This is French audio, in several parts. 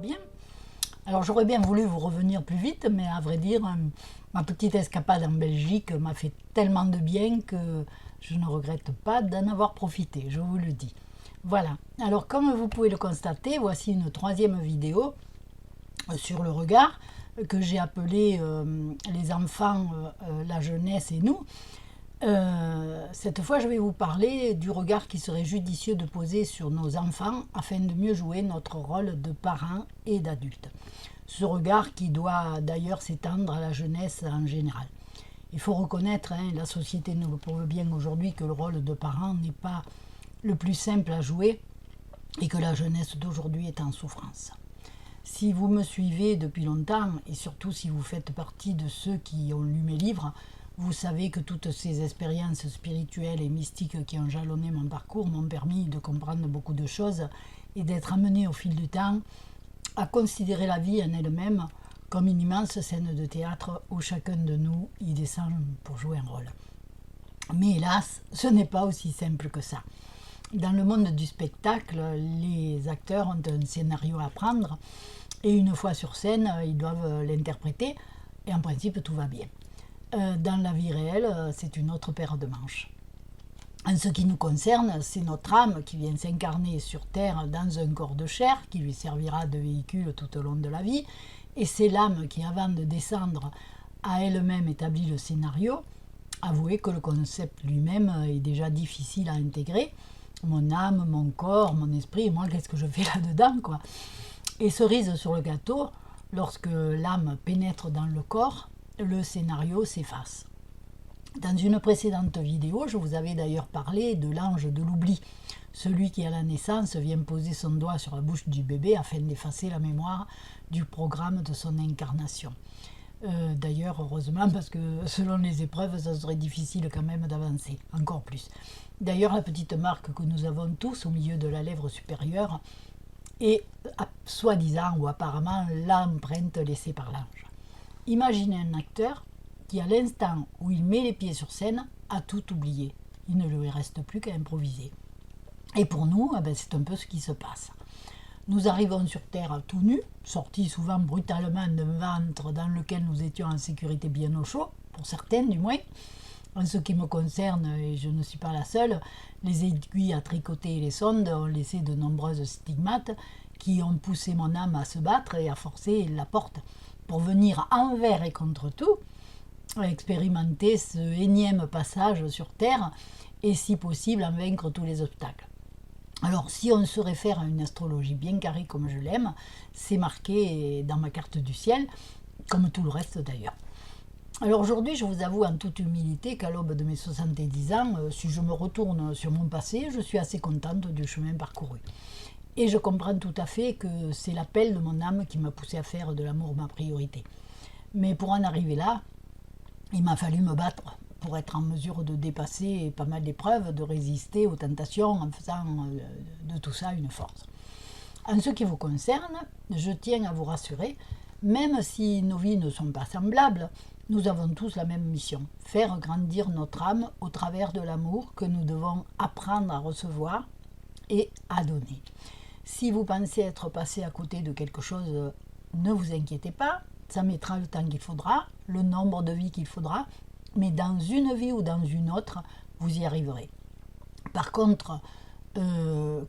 bien. Alors j'aurais bien voulu vous revenir plus vite, mais à vrai dire, ma petite escapade en Belgique m'a fait tellement de bien que je ne regrette pas d'en avoir profité, je vous le dis. Voilà, alors comme vous pouvez le constater, voici une troisième vidéo sur le regard que j'ai appelé les enfants, la jeunesse et nous. Cette fois, je vais vous parler du regard qui serait judicieux de poser sur nos enfants afin de mieux jouer notre rôle de parents et d'adultes. Ce regard qui doit d'ailleurs s'étendre à la jeunesse en général. Il faut reconnaître, la société nous le prouve bien aujourd'hui, que le rôle de parent n'est pas le plus simple à jouer et que la jeunesse d'aujourd'hui est en souffrance. Si vous me suivez depuis longtemps, et surtout si vous faites partie de ceux qui ont lu mes livres, vous savez que toutes ces expériences spirituelles et mystiques qui ont jalonné mon parcours m'ont permis de comprendre beaucoup de choses et d'être amené au fil du temps à considérer la vie en elle-même comme une immense scène de théâtre où chacun de nous y descend pour jouer un rôle. Mais hélas, ce n'est pas aussi simple que ça. Dans le monde du spectacle, les acteurs ont un scénario à apprendre et une fois sur scène, ils doivent l'interpréter et en principe tout va bien. Dans la vie réelle, c'est une autre paire de manches. En ce qui nous concerne, c'est notre âme qui vient s'incarner sur Terre dans un corps de chair qui lui servira de véhicule tout au long de la vie, et c'est l'âme qui, avant de descendre, a elle-même établi le scénario. Avouez que le concept lui-même est déjà difficile à intégrer. Mon âme, mon corps, mon esprit, et moi, qu'est-ce que je fais là-dedans, quoi. Et cerise sur le gâteau, lorsque l'âme pénètre dans le corps, le scénario s'efface. Dans une précédente vidéo, je vous avais d'ailleurs parlé de l'ange de l'oubli, celui qui à la naissance vient poser son doigt sur la bouche du bébé afin d'effacer la mémoire du programme de son incarnation. D'ailleurs, heureusement, parce que selon les épreuves, ça serait difficile quand même d'avancer, encore plus. D'ailleurs, la petite marque que nous avons tous au milieu de la lèvre supérieure est, soi-disant ou apparemment, l'empreinte laissée par l'ange. Imaginez un acteur qui, à l'instant où il met les pieds sur scène, a tout oublié. Il ne lui reste plus qu'à improviser. Et pour nous, c'est un peu ce qui se passe. Nous arrivons sur Terre tout nus, sortis souvent brutalement d'un ventre dans lequel nous étions en sécurité bien au chaud, pour certaines du moins. En ce qui me concerne, et je ne suis pas la seule, les aiguilles à tricoter et les sondes ont laissé de nombreuses stigmates qui ont poussé mon âme à se battre et à forcer la porte pour venir envers et contre tout, expérimenter ce énième passage sur Terre et si possible en vaincre tous les obstacles. Alors si on se réfère à une astrologie bien carrée comme je l'aime, c'est marqué dans ma carte du ciel, comme tout le reste d'ailleurs. Alors aujourd'hui, je vous avoue en toute humilité qu'à l'aube de mes 70 ans, si je me retourne sur mon passé, je suis assez contente du chemin parcouru. Et je comprends tout à fait que c'est l'appel de mon âme qui m'a poussé à faire de l'amour ma priorité. Mais pour en arriver là, il m'a fallu me battre pour être en mesure de dépasser pas mal d'épreuves, de résister aux tentations en faisant de tout ça une force. En ce qui vous concerne, je tiens à vous rassurer, même si nos vies ne sont pas semblables, nous avons tous la même mission, faire grandir notre âme au travers de l'amour que nous devons apprendre à recevoir et à donner. Si vous pensez être passé à côté de quelque chose, ne vous inquiétez pas, ça mettra le temps qu'il faudra, le nombre de vies qu'il faudra, mais dans une vie ou dans une autre, vous y arriverez. Par contre,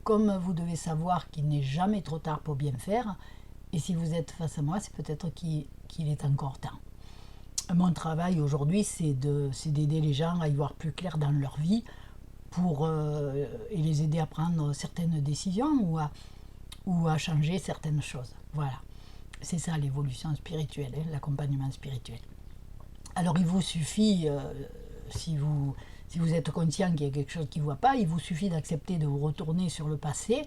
comme vous devez savoir qu'il n'est jamais trop tard pour bien faire, et si vous êtes face à moi, c'est peut-être qu'il est encore temps. Mon travail aujourd'hui, c'est d'aider les gens à y voir plus clair dans leur vie et les aider à prendre certaines décisions ou à changer certaines choses. Voilà, c'est ça l'évolution spirituelle, l'accompagnement spirituel. Alors il vous suffit, si vous êtes conscient qu'il y a quelque chose qui ne va pas, il vous suffit d'accepter de vous retourner sur le passé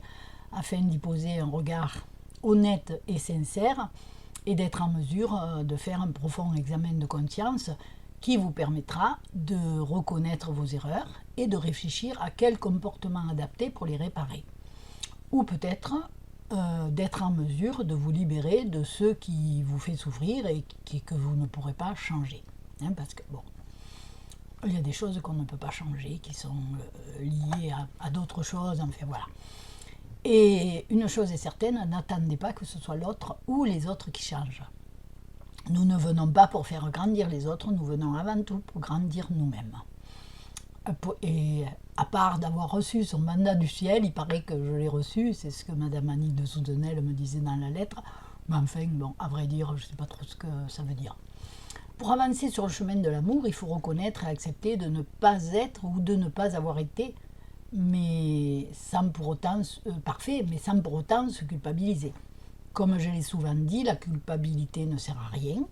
afin d'y poser un regard honnête et sincère et d'être en mesure de faire un profond examen de conscience qui vous permettra de reconnaître vos erreurs et de réfléchir à quel comportement adapter pour les réparer. Ou peut-être d'être en mesure de vous libérer de ce qui vous fait souffrir et que vous ne pourrez pas changer. Parce que bon, il y a des choses qu'on ne peut pas changer, qui sont liées à d'autres choses, enfin voilà. Et une chose est certaine, n'attendez pas que ce soit l'autre ou les autres qui changent. Nous ne venons pas pour faire grandir les autres, nous venons avant tout pour grandir nous-mêmes. Et à part d'avoir reçu son mandat du ciel, il paraît que je l'ai reçu, c'est ce que Madame Annie de Soutenel me disait dans la lettre, mais enfin, bon, à vrai dire, je ne sais pas trop ce que ça veut dire. Pour avancer sur le chemin de l'amour, il faut reconnaître et accepter de ne pas être ou de ne pas avoir été, mais sans pour autant, parfait, mais sans pour autant se culpabiliser. Comme je l'ai souvent dit, la culpabilité ne sert à rien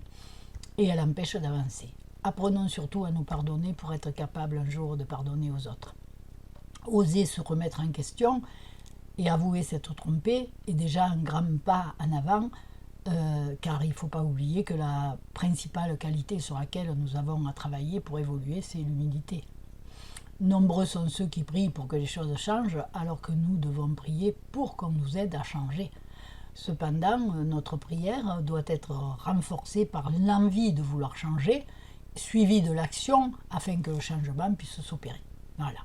et elle empêche d'avancer. Apprenons surtout à nous pardonner pour être capable un jour de pardonner aux autres. Oser se remettre en question et avouer s'être trompé est déjà un grand pas en avant, car il ne faut pas oublier que la principale qualité sur laquelle nous avons à travailler pour évoluer, c'est l'humilité. Nombreux sont ceux qui prient pour que les choses changent, alors que nous devons prier pour qu'on nous aide à changer. Cependant, notre prière doit être renforcée par l'envie de vouloir changer, suivie de l'action afin que le changement puisse s'opérer. Voilà.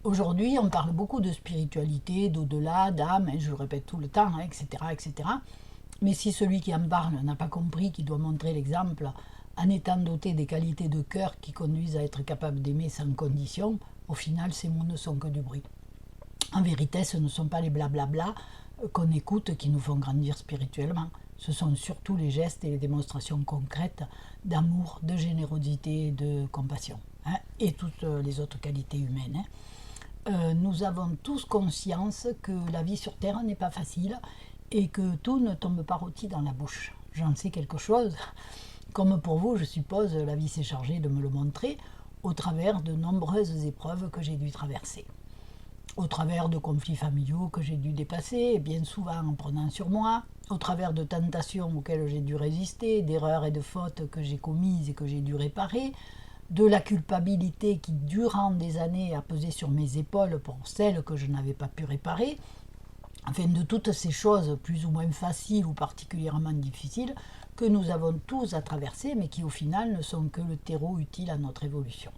Aujourd'hui, on parle beaucoup de spiritualité, d'au-delà, d'âme, je le répète tout le temps, etc., etc. Mais si celui qui en parle n'a pas compris qu'il doit montrer l'exemple en étant doté des qualités de cœur qui conduisent à être capable d'aimer sans condition, au final, ces mots ne sont que du bruit. En vérité, ce ne sont pas les blablabla qu'on écoute qui nous font grandir spirituellement. Ce sont surtout les gestes et les démonstrations concrètes d'amour, de générosité, de compassion, et toutes les autres qualités humaines. Nous avons tous conscience que la vie sur Terre n'est pas facile et que tout ne tombe pas rôti dans la bouche. J'en sais quelque chose. Comme pour vous, je suppose, la vie s'est chargée de me le montrer au travers de nombreuses épreuves que j'ai dû traverser. Au travers de conflits familiaux que j'ai dû dépasser, bien souvent en prenant sur moi, au travers de tentations auxquelles j'ai dû résister, d'erreurs et de fautes que j'ai commises et que j'ai dû réparer, de la culpabilité qui, durant des années, a pesé sur mes épaules pour celles que je n'avais pas pu réparer, enfin de toutes ces choses plus ou moins faciles ou particulièrement difficiles que nous avons tous à traverser, mais qui au final ne sont que le terreau utile à notre évolution.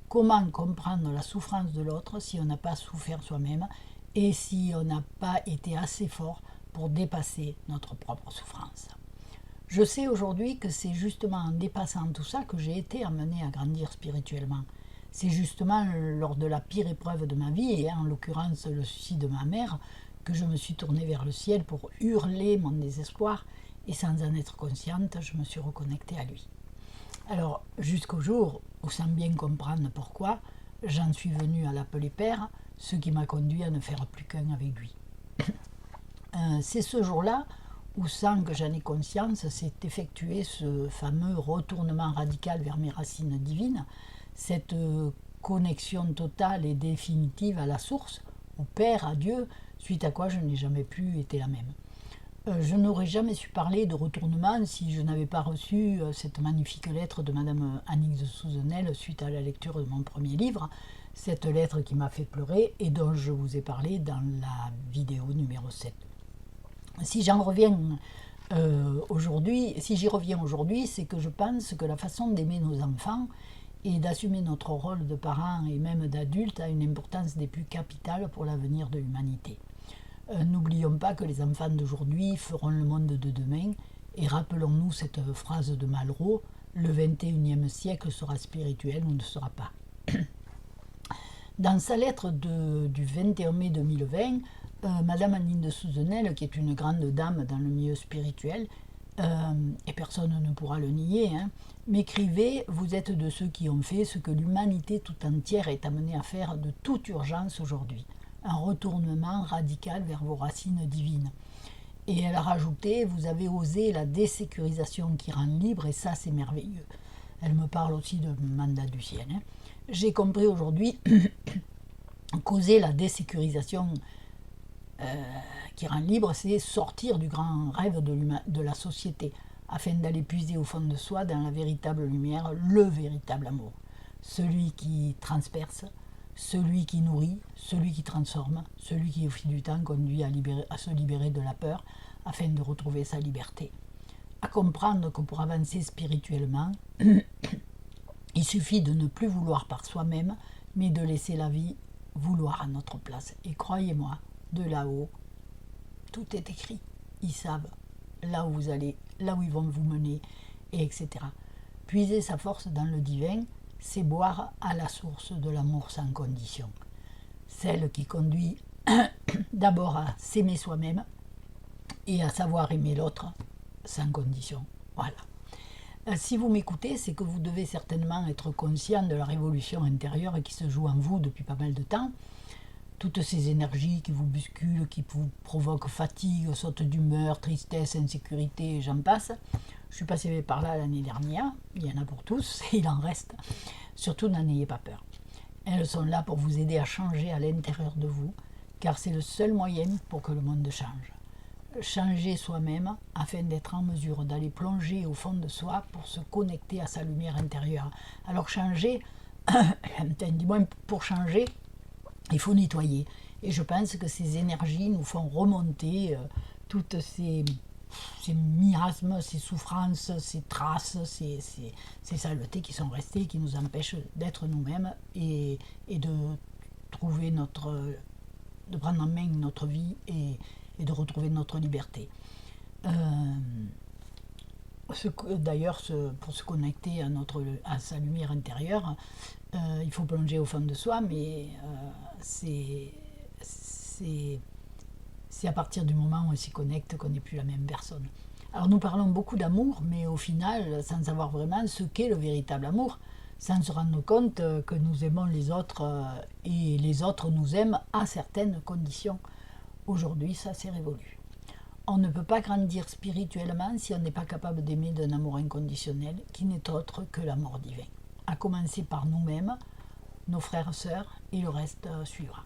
Comment comprendre la souffrance de l'autre si on n'a pas souffert soi-même et si on n'a pas été assez fort pour dépasser notre propre souffrance? Je sais aujourd'hui que c'est justement en dépassant tout ça que j'ai été amenée à grandir spirituellement. C'est justement lors de la pire épreuve de ma vie, et en l'occurrence le suicide de ma mère, que je me suis tournée vers le ciel pour hurler mon désespoir, et sans en être consciente, je me suis reconnectée à lui. Alors, jusqu'au jour où, sans bien comprendre pourquoi, j'en suis venue à l'appeler Père, ce qui m'a conduit à ne faire plus qu'un avec lui. C'est ce jour-là où, sans que j'en ai conscience, s'est effectué ce fameux retournement radical vers mes racines divines, cette connexion totale et définitive à la source, au Père, à Dieu, suite à quoi je n'ai jamais plus été la même. Je n'aurais jamais su parler de retournement si je n'avais pas reçu cette magnifique lettre de Madame Annick de Soutenel suite à la lecture de mon premier livre, cette lettre qui m'a fait pleurer et dont je vous ai parlé dans la vidéo numéro 7. Si j'y reviens aujourd'hui, c'est que je pense que la façon d'aimer nos enfants et d'assumer notre rôle de parents et même d'adultes a une importance des plus capitales pour l'avenir de l'humanité. N'oublions pas que les enfants d'aujourd'hui feront le monde de demain, et rappelons-nous cette phrase de Malraux, le 21e siècle sera spirituel ou ne sera pas. Dans sa lettre du 21 mai 2020, Madame Annie de Soutenel, qui est une grande dame dans le milieu spirituel, et personne ne pourra le nier, m'écrivait « Vous êtes de ceux qui ont fait ce que l'humanité tout entière est amenée à faire de toute urgence aujourd'hui. Un retournement radical vers vos racines divines. » Et elle a rajouté « Vous avez osé la désécurisation qui rend libre et ça c'est merveilleux. » Elle me parle aussi de mandat du ciel. J'ai compris aujourd'hui qu'oser la désécurisation qui rend libre, c'est sortir du grand rêve de la société afin d'aller puiser au fond de soi dans la véritable lumière, le véritable amour. Celui qui transperce, celui qui nourrit, celui qui transforme, celui qui au fil du temps conduit à se libérer de la peur afin de retrouver sa liberté. À comprendre que pour avancer spirituellement, il suffit de ne plus vouloir par soi-même, mais de laisser la vie vouloir à notre place. Et croyez-moi, de là-haut. Tout est écrit. Ils savent là où vous allez, là où ils vont vous mener, et etc. Puiser sa force dans le divin, c'est boire à la source de l'amour sans condition. Celle qui conduit d'abord à s'aimer soi-même et à savoir aimer l'autre sans condition. Voilà. Si vous m'écoutez, c'est que vous devez certainement être conscient de la révolution intérieure qui se joue en vous depuis pas mal de temps. Toutes ces énergies qui vous bousculent, qui vous provoquent fatigue, saute d'humeur, tristesse, insécurité, j'en passe. Je suis passé par là l'année dernière, il y en a pour tous, et il en reste. Surtout, n'en ayez pas peur. Elles sont là pour vous aider à changer à l'intérieur de vous, car c'est le seul moyen pour que le monde change. Changer soi-même afin d'être en mesure d'aller plonger au fond de soi pour se connecter à sa lumière intérieure. Alors changer, du moins pour changer, il faut nettoyer. Et je pense que ces énergies nous font remonter toutes ces miasmes, ces souffrances, ces traces, ces saletés qui sont restées, qui nous empêchent d'être nous-mêmes et de trouver de prendre en main notre vie et de retrouver notre liberté. D'ailleurs, pour se connecter à sa lumière intérieure, il faut plonger au fond de soi, mais c'est à partir du moment où on s'y connecte qu'on n'est plus la même personne. Alors nous parlons beaucoup d'amour, mais au final, sans savoir vraiment ce qu'est le véritable amour, sans se rendre compte que nous aimons les autres et les autres nous aiment à certaines conditions. Aujourd'hui, ça s'est révolu. On ne peut pas grandir spirituellement si on n'est pas capable d'aimer d'un amour inconditionnel qui n'est autre que l'amour divin. À commencer par nous-mêmes, nos frères et sœurs, et le reste suivra.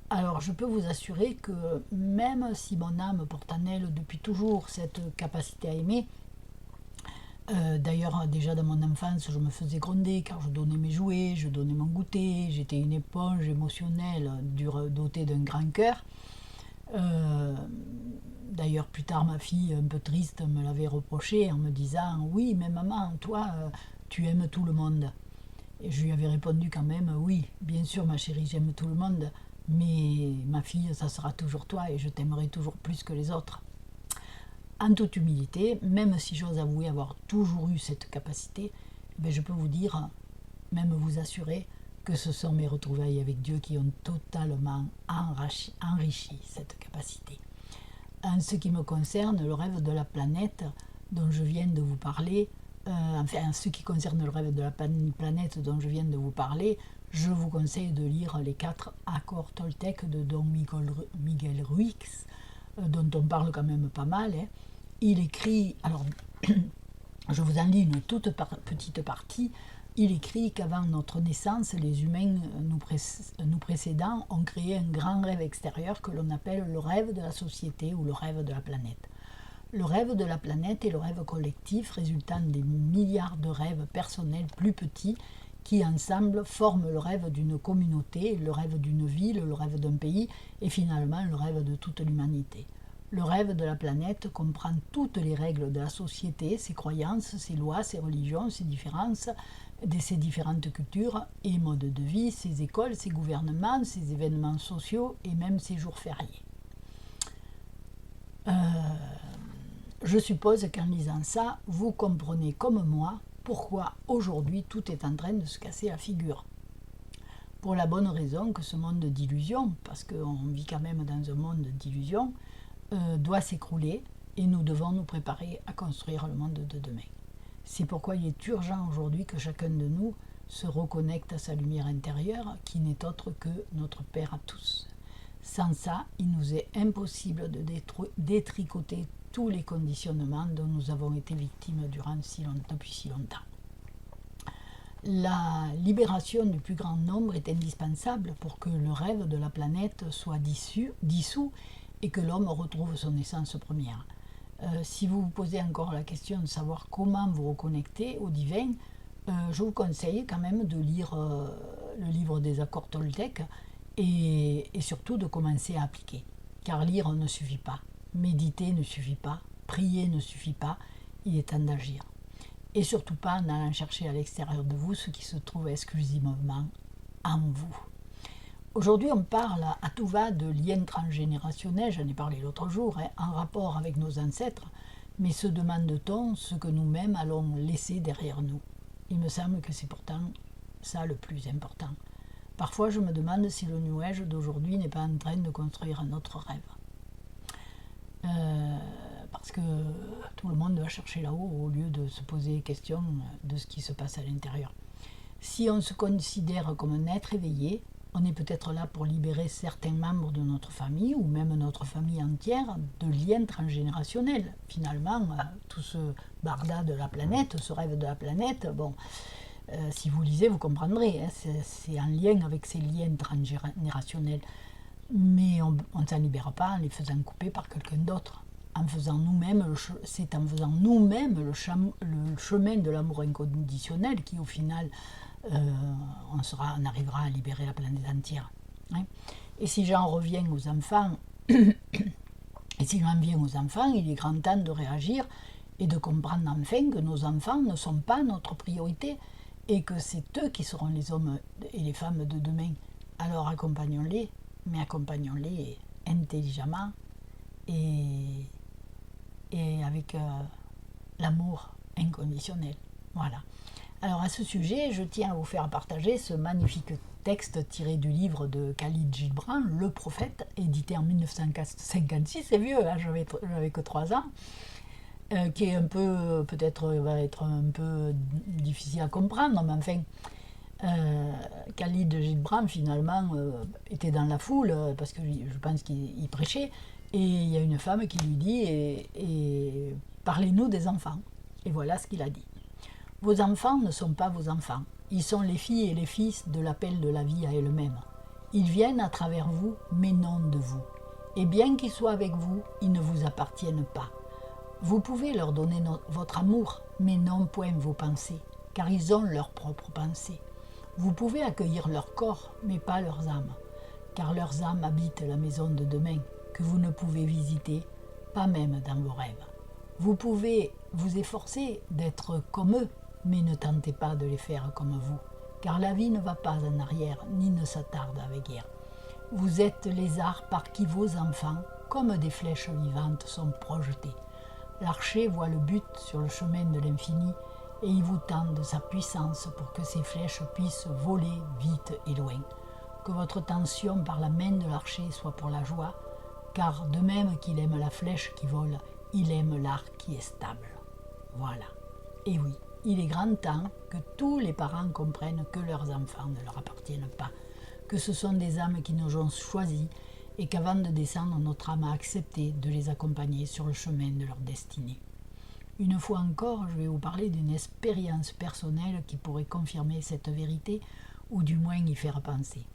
Alors je peux vous assurer que même si mon âme porte en elle depuis toujours cette capacité à aimer, d'ailleurs déjà dans mon enfance je me faisais gronder car je donnais mes jouets, je donnais mon goûter, j'étais une éponge émotionnelle dotée d'un grand cœur. D'ailleurs plus tard ma fille un peu triste me l'avait reproché en me disant « Oui mais maman, toi tu aimes tout le monde ». Et je lui avais répondu quand même « Oui, bien sûr ma chérie, j'aime tout le monde, mais ma fille, ça sera toujours toi et je t'aimerai toujours plus que les autres ». En toute humilité, même si j'ose avouer avoir toujours eu cette capacité, je peux vous dire, même vous assurer, que ce sont mes retrouvailles avec Dieu qui ont totalement enrichi cette capacité. En ce qui me concerne, le rêve de la planète dont je viens de vous parler, en ce qui concerne le rêve de la planète dont je viens de vous parler, je vous conseille de lire les 4 accords Toltec de Don Miguel Ruiz, dont on parle quand même pas mal. Hein. Il écrit, alors je vous en lis une toute petite partie, il écrit qu'avant notre naissance, les humains nous précédant ont créé un grand rêve extérieur que l'on appelle le rêve de la société ou le rêve de la planète. Le rêve de la planète est le rêve collectif résultant des milliards de rêves personnels plus petits qui ensemble forment le rêve d'une communauté, le rêve d'une ville, le rêve d'un pays et finalement le rêve de toute l'humanité. Le rêve de la planète comprend toutes les règles de la société, ses croyances, ses lois, ses religions, ses différences, ses différentes cultures et modes de vie, ses écoles, ses gouvernements, ses événements sociaux et même ses jours fériés. Je suppose qu'en lisant ça, vous comprenez comme moi pourquoi aujourd'hui tout est en train de se casser la figure. Pour la bonne raison que ce monde d'illusions, parce qu'on vit quand même dans un monde d'illusions, doit s'écrouler et nous devons nous préparer à construire le monde de demain. C'est pourquoi il est urgent aujourd'hui que chacun de nous se reconnecte à sa lumière intérieure qui n'est autre que notre Père à tous. Sans ça, il nous est impossible de détricoter tous les conditionnements dont nous avons été victimes depuis si longtemps. La libération du plus grand nombre est indispensable pour que le rêve de la planète soit dissous et que l'homme retrouve son essence première. Si vous vous posez encore la question de savoir comment vous reconnecter au divin, je vous conseille quand même de lire le livre des accords Toltec et surtout de commencer à appliquer. Car lire ne suffit pas, méditer ne suffit pas, prier ne suffit pas, il est temps d'agir. Et surtout pas en allant chercher à l'extérieur de vous ce qui se trouve exclusivement en vous. Aujourd'hui, on parle à tout va de liens transgénérationnels, j'en ai parlé l'autre jour, hein, en rapport avec nos ancêtres, mais se demande-t-on ce que nous-mêmes allons laisser derrière nous? Il me semble que c'est pourtant ça le plus important. Parfois, je me demande si le New Age d'aujourd'hui n'est pas en train de construire un autre rêve. Parce que tout le monde va chercher là-haut au lieu de se poser des questions de ce qui se passe à l'intérieur. Si on se considère comme un être éveillé, on est peut-être là pour libérer certains membres de notre famille ou même notre famille entière de liens transgénérationnels. Finalement, tout ce barda de la planète, ce rêve de la planète, bon, si vous lisez, vous comprendrez, hein, c'est en lien avec ces liens transgénérationnels. Mais on ne s'en libère pas en les faisant couper par quelqu'un d'autre. En faisant nous-mêmes, c'est en faisant nous-mêmes le chemin de l'amour inconditionnel qui, au final, on arrivera à libérer la planète entière. Hein. Et si j'en reviens aux enfants, il est grand temps de réagir et de comprendre enfin que nos enfants ne sont pas notre priorité et que c'est eux qui seront les hommes et les femmes de demain. Alors accompagnons-les, mais accompagnons-les intelligemment et avec l'amour inconditionnel. Voilà. Alors à ce sujet, je tiens à vous faire partager ce magnifique texte tiré du livre de Khalil Gibran, Le Prophète, édité en 1956, c'est vieux, hein, j'avais que 3 ans, qui est un peu, peut-être va être un peu difficile à comprendre, mais enfin, Khalil Gibran finalement était dans la foule, parce que je pense qu'il prêchait, et il y a une femme qui lui dit et parlez-nous des enfants. Et voilà ce qu'il a dit. Vos enfants ne sont pas vos enfants. Ils sont les filles et les fils de l'appel de la vie à elle-même. Ils viennent à travers vous, mais non de vous. Et bien qu'ils soient avec vous, ils ne vous appartiennent pas. Vous pouvez leur donner votre amour, mais non point vos pensées, car ils ont leurs propres pensées. Vous pouvez accueillir leur corps, mais pas leurs âmes, car leurs âmes habitent la maison de demain, que vous ne pouvez visiter, pas même dans vos rêves. Vous pouvez vous efforcer d'être comme eux, mais ne tentez pas de les faire comme vous, car la vie ne va pas en arrière, ni ne s'attarde avec guerre. Vous êtes les arts par qui vos enfants, comme des flèches vivantes, sont projetés. L'archer voit le but sur le chemin de l'infini, et il vous tend de sa puissance pour que ces flèches puissent voler vite et loin. Que votre tension par la main de l'archer soit pour la joie, car de même qu'il aime la flèche qui vole, il aime l'arc qui est stable. Voilà. Et oui, il est grand temps que tous les parents comprennent que leurs enfants ne leur appartiennent pas, que ce sont des âmes qui nous ont choisis et qu'avant de descendre, notre âme a accepté de les accompagner sur le chemin de leur destinée. Une fois encore, je vais vous parler d'une expérience personnelle qui pourrait confirmer cette vérité ou du moins y faire penser.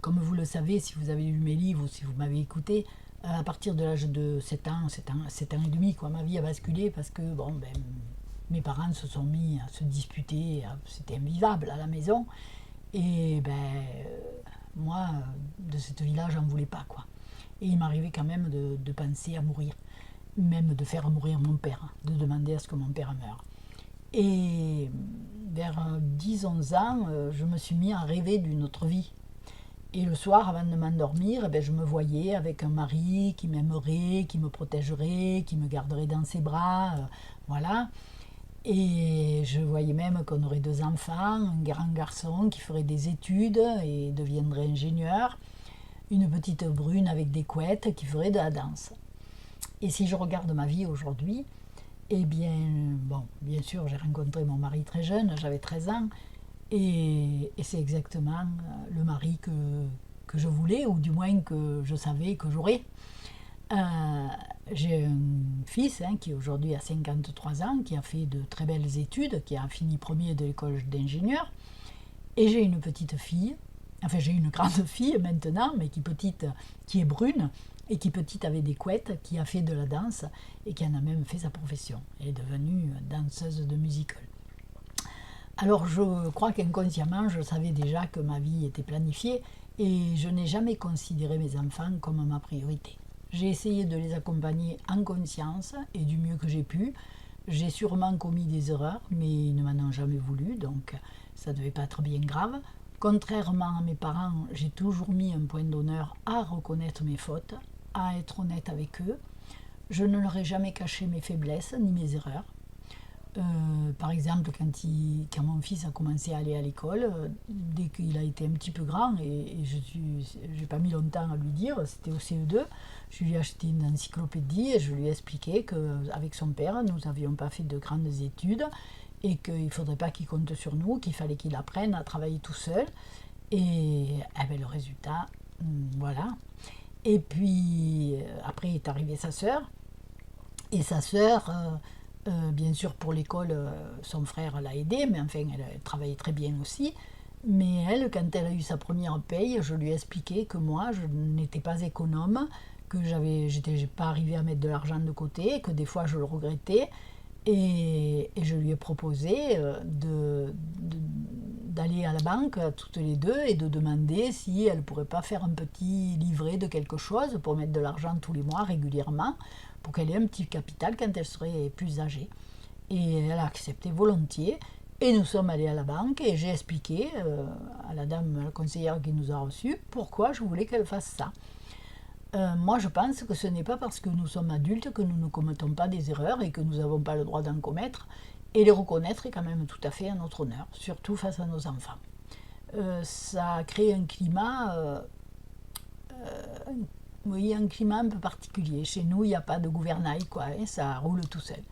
Comme vous le savez, si vous avez lu mes livres ou si vous m'avez écouté, à partir de l'âge de 7 ans et demi, ma vie a basculé parce que mes parents se sont mis à se disputer, c'était invivable à la maison. Et moi, de cette vie-là, j'en voulais pas. Et il m'arrivait quand même de penser à mourir, même de faire mourir mon père, de demander à ce que mon père meure. Et vers 10-11 ans, je me suis mis à rêver d'une autre vie. Et le soir, avant de m'endormir, je me voyais avec un mari qui m'aimerait, qui me protégerait, qui me garderait dans ses bras, voilà. Et je voyais même qu'on aurait 2 enfants, un grand garçon qui ferait des études et deviendrait ingénieur, une petite brune avec des couettes qui ferait de la danse. Et si je regarde ma vie aujourd'hui, eh bien, bien sûr, j'ai rencontré mon mari très jeune, j'avais 13 ans, et c'est exactement le mari que je voulais, ou du moins que je savais que j'aurais. J'ai un fils qui aujourd'hui a 53 ans, qui a fait de très belles études, qui a fini premier de l'école d'ingénieur, et j'ai une petite fille, j'ai une grande fille maintenant, mais qui est brune, et qui petite avait des couettes, qui a fait de la danse, et qui en a même fait sa profession. Elle est devenue danseuse de musical. Alors je crois qu'inconsciemment, je savais déjà que ma vie était planifiée, et je n'ai jamais considéré mes enfants comme ma priorité. J'ai essayé de les accompagner en conscience et du mieux que j'ai pu. J'ai sûrement commis des erreurs, mais ils ne m'en ont jamais voulu, donc ça ne devait pas être bien grave. Contrairement à mes parents, j'ai toujours mis un point d'honneur à reconnaître mes fautes, à être honnête avec eux. Je ne leur ai jamais caché mes faiblesses ni mes erreurs. Par exemple, quand mon fils a commencé à aller à l'école, dès qu'il a été un petit peu grand, et je n'ai pas mis longtemps à lui dire, c'était au CE2, je lui ai acheté une encyclopédie et je lui ai expliqué qu'avec son père, nous n'avions pas fait de grandes études et qu'il ne faudrait pas qu'il compte sur nous, qu'il fallait qu'il apprenne à travailler tout seul. Et le résultat, voilà. Et puis, après est arrivée sa sœur, et sa sœur... bien sûr, pour l'école, son frère l'a aidée, mais enfin, elle travaillait très bien aussi. Mais elle, quand elle a eu sa première paye, je lui ai expliqué que moi, je n'étais pas économe, que j'étais pas arrivée à mettre de l'argent de côté, que des fois je le regrettais. Et je lui ai proposé d'aller à la banque toutes les deux et de demander si elle ne pourrait pas faire un petit livret de quelque chose pour mettre de l'argent tous les mois régulièrement, pour qu'elle ait un petit capital quand elle serait plus âgée. Et elle a accepté volontiers. Et nous sommes allés à la banque et j'ai expliqué à la dame, à la conseillère qui nous a reçus, pourquoi je voulais qu'elle fasse ça. Moi, je pense que ce n'est pas parce que nous sommes adultes que nous ne commettons pas des erreurs et que nous n'avons pas le droit d'en commettre. Et les reconnaître est quand même tout à fait à notre honneur, surtout face à nos enfants. Ça a créé un climat, un climat un peu particulier. Chez nous, il n'y a pas de gouvernail, quoi, hein, ça roule tout seul.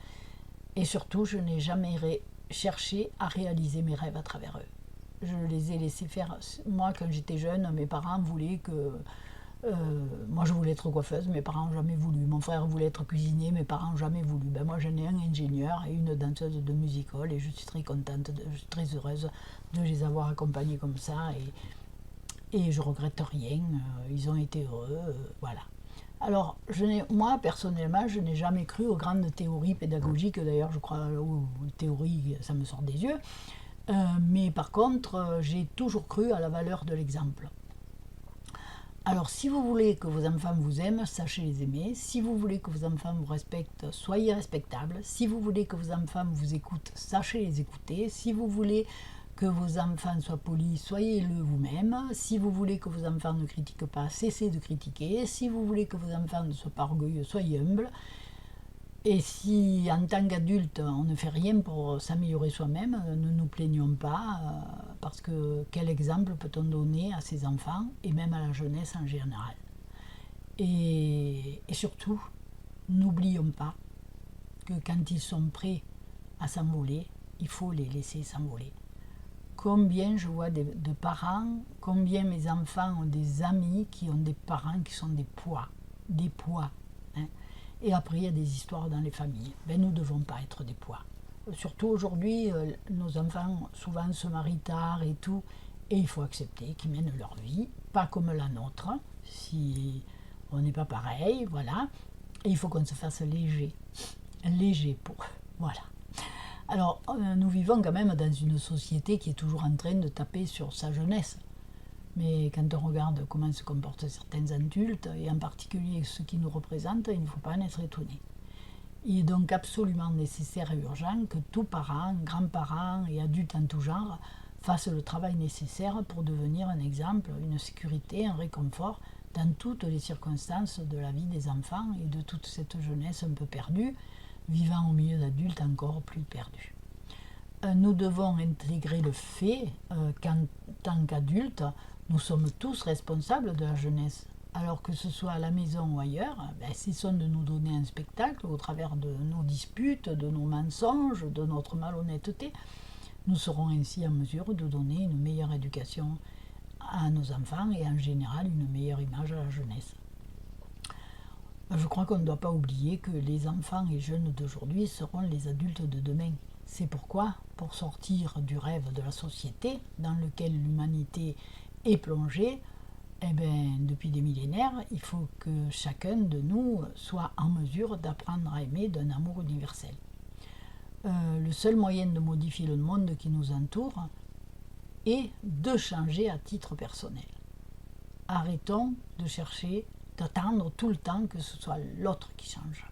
Et surtout, je n'ai jamais cherché à réaliser mes rêves à travers eux. Je les ai laissés faire. Moi, quand j'étais jeune, mes parents voulaient que... moi, je voulais être coiffeuse, mes parents n'ont jamais voulu. Mon frère voulait être cuisinier, mes parents n'ont jamais voulu. Moi, j'en ai un ingénieur et une danseuse de music-hall et je suis très contente, je suis très heureuse de les avoir accompagnés comme ça et je regrette rien. Ils ont été heureux, voilà. Alors, moi, personnellement, je n'ai jamais cru aux grandes théories pédagogiques. D'ailleurs, je crois aux théories, ça me sort des yeux. Mais par contre, j'ai toujours cru à la valeur de l'exemple. Alors, si vous voulez que vos enfants vous aiment, sachez les aimer. Si vous voulez que vos enfants vous respectent, soyez respectables. Si vous voulez que vos enfants vous écoutent, sachez les écouter. Si vous voulez que vos enfants soient polis, soyez-le vous-même. Si vous voulez que vos enfants ne critiquent pas, cessez de critiquer. Si vous voulez que vos enfants ne soient pas orgueilleux, soyez humbles. Et si en tant qu'adulte, on ne fait rien pour s'améliorer soi-même, ne nous plaignons pas, parce que quel exemple peut-on donner à ses enfants et même à la jeunesse en général. Et surtout, n'oublions pas que quand ils sont prêts à s'envoler, il faut les laisser s'envoler. Combien je vois de parents, combien mes enfants ont des amis qui ont des parents qui sont des poids. Hein. Et après, il y a des histoires dans les familles. Nous ne devons pas être des poids. Surtout aujourd'hui, nos enfants souvent se marient tard et tout, et il faut accepter qu'ils mènent leur vie, pas comme la nôtre, si on n'est pas pareil, voilà. Et il faut qu'on se fasse léger pour eux, voilà. Alors, nous vivons quand même dans une société qui est toujours en train de taper sur sa jeunesse. Mais quand on regarde comment se comportent certains adultes, et en particulier ceux qui nous représentent, il ne faut pas en être étonné. Il est donc absolument nécessaire et urgent que tous parents, grands-parents et adultes en tout genre fassent le travail nécessaire pour devenir un exemple, une sécurité, un réconfort dans toutes les circonstances de la vie des enfants et de toute cette jeunesse un peu perdue, vivant au milieu d'adultes encore plus perdus. Nous devons intégrer le fait qu'en tant qu'adultes, nous sommes tous responsables de la jeunesse. Alors que ce soit à la maison ou ailleurs, cessons de nous donner un spectacle au travers de nos disputes, de nos mensonges, de notre malhonnêteté. Nous serons ainsi en mesure de donner une meilleure éducation à nos enfants et en général une meilleure image à la jeunesse. Je crois qu'on ne doit pas oublier que les enfants et jeunes d'aujourd'hui seront les adultes de demain. C'est pourquoi, pour sortir du rêve de la société dans lequel l'humanité est plongée, depuis des millénaires, il faut que chacun de nous soit en mesure d'apprendre à aimer d'un amour universel. Le seul moyen de modifier le monde qui nous entoure est de changer à titre personnel. Arrêtons de chercher, d'attendre tout le temps que ce soit l'autre qui change.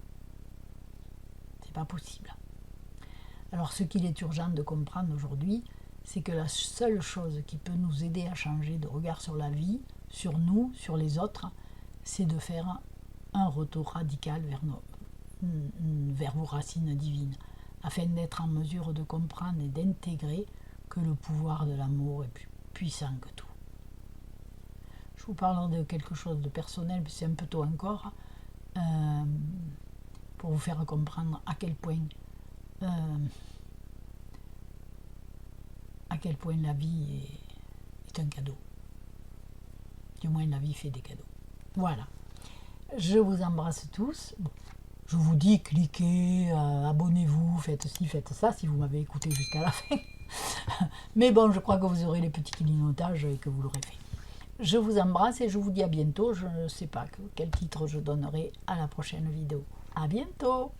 C'est pas possible. Alors ce qu'il est urgent de comprendre aujourd'hui, c'est que la seule chose qui peut nous aider à changer de regard sur la vie, sur nous, sur les autres, c'est de faire un retour radical vers vos racines divines, afin d'être en mesure de comprendre et d'intégrer que le pouvoir de l'amour est plus puissant que tout. Je vous parlerai de quelque chose de personnel, mais c'est un peu tôt encore, pour vous faire comprendre à quel point la vie est un cadeau. Du moins, la vie fait des cadeaux. Voilà. Je vous embrasse tous. Bon, je vous dis, cliquez, abonnez-vous, faites ci, faites ça, si vous m'avez écouté jusqu'à la fin. Mais bon, je crois que vous aurez les petits clignotages et que vous l'aurez fait. Je vous embrasse et je vous dis à bientôt. Je ne sais pas quel titre je donnerai à la prochaine vidéo. À bientôt!